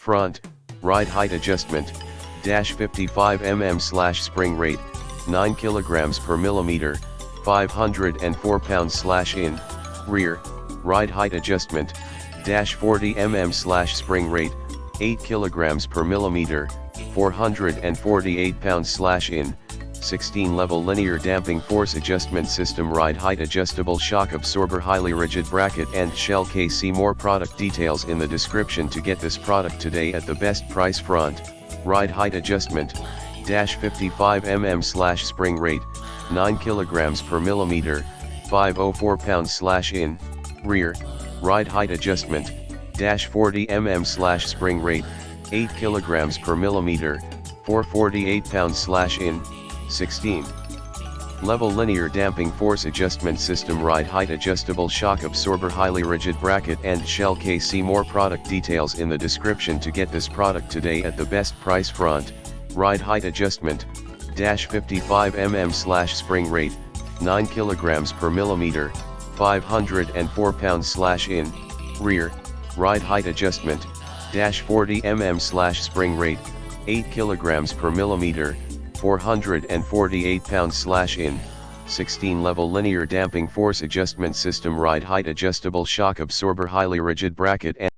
Front, ride height adjustment, dash 55 mm spring rate, 9 kg per millimeter, 504 pounds in. Rear, ride height adjustment, dash 40 mm spring rate, 8 kg per millimeter, 448 pounds in. 16 level linear damping force adjustment system, ride height adjustable shock absorber, highly rigid bracket and shell case. See more product details in the description to get this product today at the best price. Front, ride height adjustment, dash 55 mm spring rate, 9 kg per millimeter, 504 pounds in. Rear, ride height adjustment, dash 40 mm spring rate, 8 kg per millimeter, 448 pounds in. 16. Level linear damping force adjustment system, ride height adjustable shock absorber, highly rigid bracket and shell case. See more product details in the description to get this product today at the best price. Front, ride height adjustment, dash 55 mm spring rate, 9 kg per millimeter, 504 pounds in. Rear, ride height adjustment, dash 40 mm spring rate, 8 kg per millimeter, 448 pounds in. 16 level linear damping force adjustment system, ride height adjustable shock absorber, highly rigid bracket and